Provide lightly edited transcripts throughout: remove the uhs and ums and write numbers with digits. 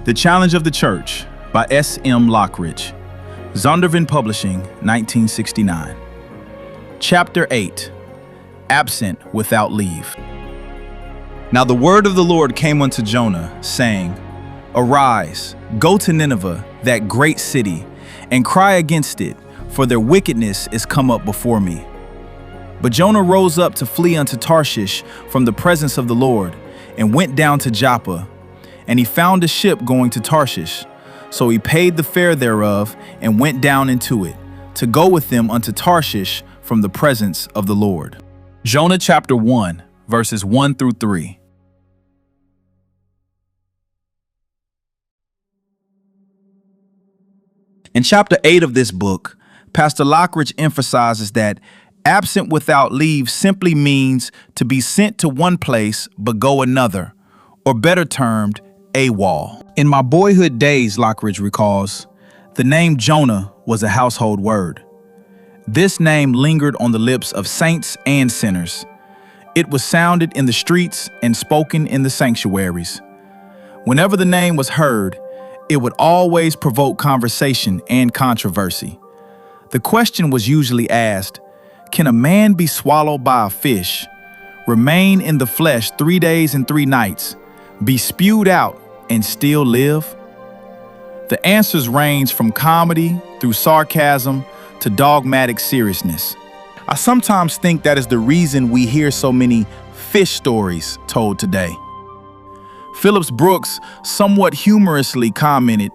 The Challenge of the Church by S.M. Lockridge. Zondervan Publishing, 1969. Chapter 8. Absent without leave. Now the word of the Lord came unto Jonah, saying, Arise, go to Nineveh, that great city, and cry against it, for their wickedness is come up before me. But Jonah rose up to flee unto Tarshish from the presence of the Lord, and went down to Joppa. And he found a ship going to Tarshish. So he paid the fare thereof, and went down into it, to go with them unto Tarshish from the presence of the Lord. Jonah chapter 1, verses 1 through 3. In chapter 8 of this book, Pastor Lockridge emphasizes that absent without leave simply means to be sent to one place but go another, or better termed, AWOL. In my boyhood days, Lockridge recalls, the name Jonah was a household word. This name lingered on the lips of saints and sinners. It was sounded in the streets and spoken in the sanctuaries. Whenever the name was heard, it would always provoke conversation and controversy. The question was usually asked, can a man be swallowed by a fish, remain in the flesh 3 days and 3 nights, be spewed out, and still live? The answers range from comedy through sarcasm to dogmatic seriousness. I sometimes think that is the reason we hear so many fish stories told today. Phillips Brooks somewhat humorously commented,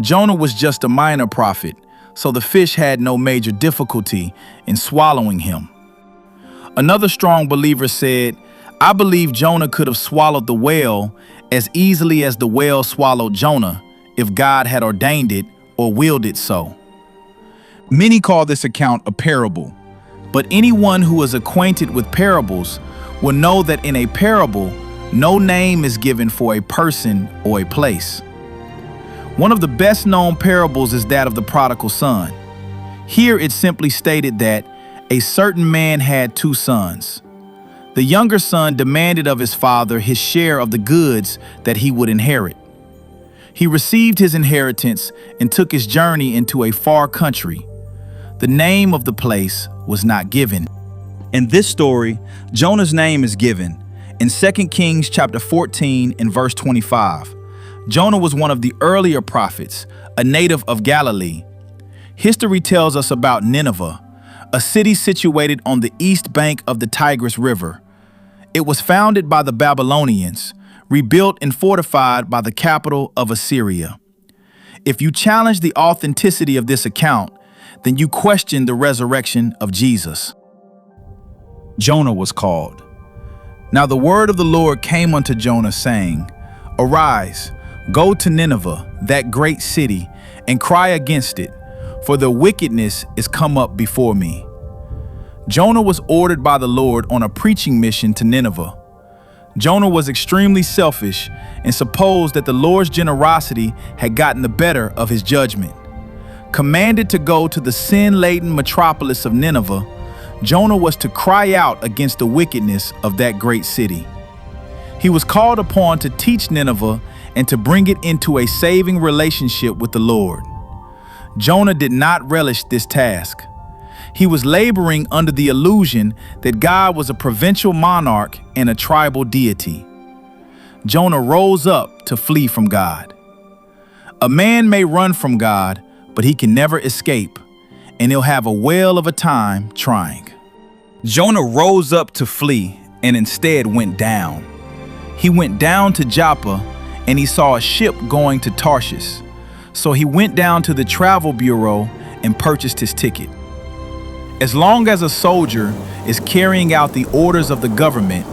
Jonah was just a minor prophet, so the fish had no major difficulty in swallowing him. Another strong believer said, I believe Jonah could have swallowed the whale as easily as the whale swallowed Jonah if God had ordained it or willed it so. Many call this account a parable, but anyone who is acquainted with parables will know that in a parable, no name is given for a person or a place. One of the best known parables is that of the prodigal son. Here it's simply stated that a certain man had 2 sons. The younger son demanded of his father his share of the goods that he would inherit. He received his inheritance and took his journey into a far country. The name of the place was not given. In this story, Jonah's name is given. In 2 Kings chapter 14 and verse 25, Jonah was one of the earlier prophets, a native of Galilee. History tells us about Nineveh, a city situated on the east bank of the Tigris River. It was founded by the Babylonians, rebuilt and fortified by the capital of Assyria. If you challenge the authenticity of this account, then you question the resurrection of Jesus. Jonah was called. Now the word of the Lord came unto Jonah, saying, Arise, go to Nineveh, that great city, and cry against it, for their wickedness is come up before me. Jonah was ordered by the Lord on a preaching mission to Nineveh. Jonah was extremely selfish and supposed that the Lord's generosity had gotten the better of his judgment. Commanded to go to the sin-laden metropolis of Nineveh, Jonah was to cry out against the wickedness of that great city. He was called upon to teach Nineveh and to bring it into a saving relationship with the Lord. Jonah did not relish this task. He was laboring under the illusion that God was a provincial monarch and a tribal deity. Jonah rose up to flee from God. A man may run from God, but he can never escape, and he'll have a whale of a time trying. Jonah rose up to flee and instead went down. He went down to Joppa, and he saw a ship going to Tarshish. So he went down to the travel bureau and purchased his ticket. As long as a soldier is carrying out the orders of the government,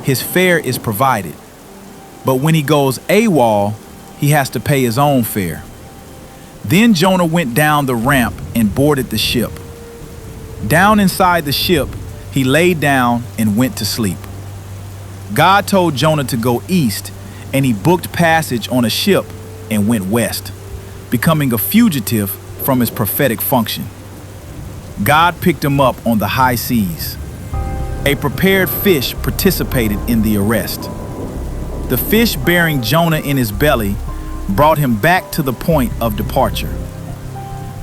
his fare is provided. But when he goes AWOL, he has to pay his own fare. Then Jonah went down the ramp and boarded the ship. Down inside the ship, he laid down and went to sleep. God told Jonah to go east, and he booked passage on a ship and went west, becoming a fugitive from his prophetic function. God picked him up on the high seas. A prepared fish participated in the arrest. The fish bearing Jonah in his belly brought him back to the point of departure.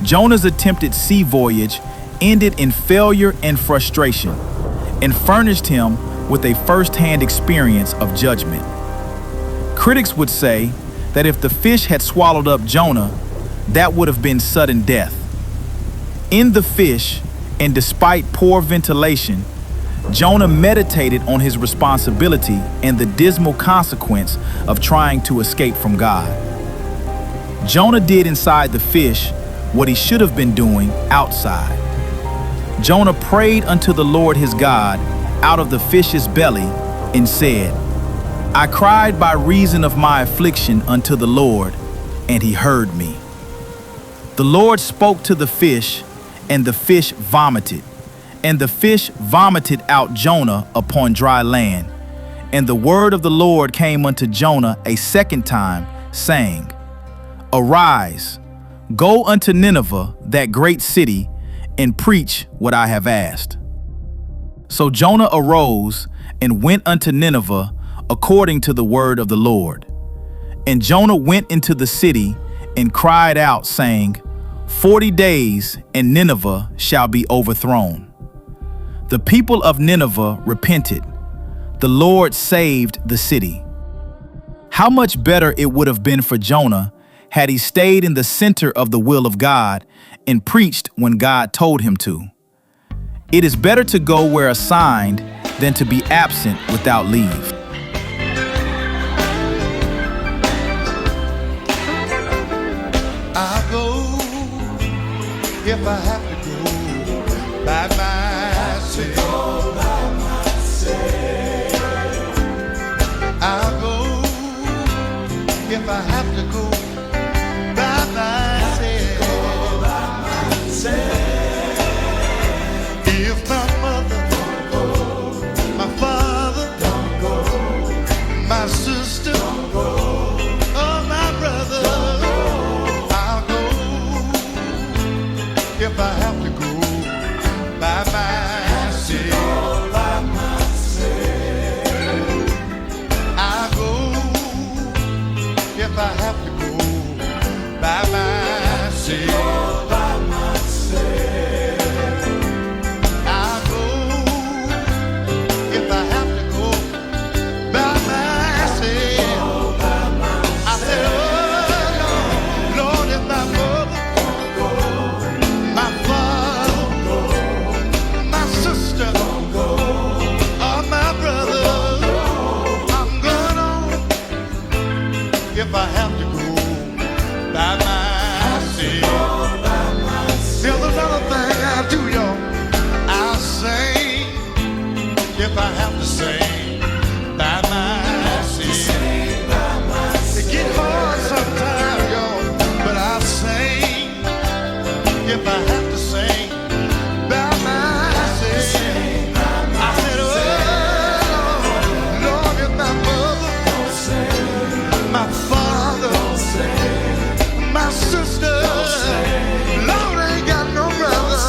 Jonah's attempted sea voyage ended in failure and frustration, and furnished him with a first-hand experience of judgment. Critics would say that if the fish had swallowed up Jonah, that would have been sudden death. In the fish, and despite poor ventilation, Jonah meditated on his responsibility and the dismal consequence of trying to escape from God. Jonah did inside the fish what he should have been doing outside. Jonah prayed unto the Lord his God out of the fish's belly and said, I cried by reason of my affliction unto the Lord, and he heard me. The Lord spoke to the fish, and the fish vomited. And the fish vomited out Jonah upon dry land. And the word of the Lord came unto Jonah a second time, saying, Arise, go unto Nineveh, that great city, and preach what I have asked. So Jonah arose and went unto Nineveh according to the word of the Lord. And Jonah went into the city and cried out, saying, 40 days, and Nineveh shall be overthrown. The people of Nineveh repented. The Lord saved the city. How much better it would have been for Jonah had he stayed in the center of the will of God and preached when God told him to. It is better to go where assigned than to be absent without leave. I'll go if I have to go by myself. I'll go if I have to go by myself. If my mother don't go, my father don't go, my sister don't go, or my brother don't go, I'll go if I have to go by myself. I'll go if I have to go by myself. I'll go if I have to go by myself. I said, oh Lord, if my mother, my father, my sister, or my brother, I'm going on if I have to go by myself. There's another thing I do, y'all. I'll sing if I have to sing by myself. It get hard sometimes, y'all, but I'll sing if I have to sing by myself. I said, oh Lord, if my mother, my father, my sister, Lord ain't got no brother,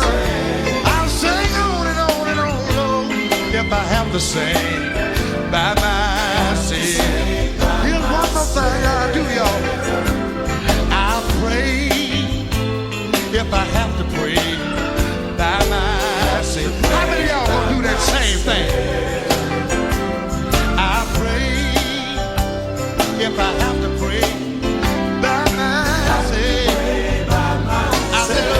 I'll sing on and on and on, Lord, if I have to sing by myself. Here's one more thing I do, y'all. I'll pray if I have to pray by myself. How many of y'all gonna do that same thing? I'll pray if I have to pray by myself. I said, oh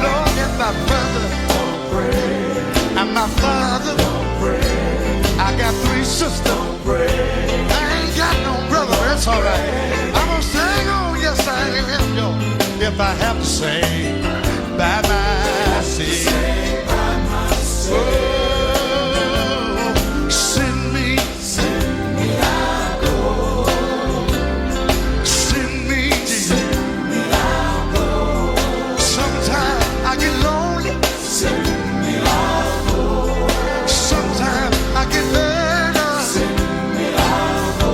Lord, if my brother don't pray, and my father don't pray, I got 3 sisters don't pray, I ain't got no brother, that's all right. I'm gonna sing on, yes I am, yo, if I have to sing by myself. Oh, send me, I'll go. Send me, I'll go. Sometimes I get lonely. Send me, I'll go. Sometimes I get nervous. Send me, I'll go.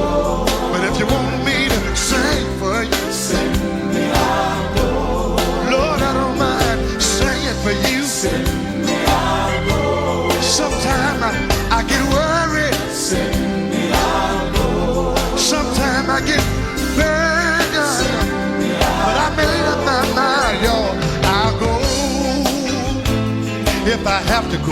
But if you want me to sing for you, send me, I'll go. Lord, I don't mind singing for you. Send me, I'll go. Sometimes I get worried. Send me, I'll go. Sometimes I get if I have to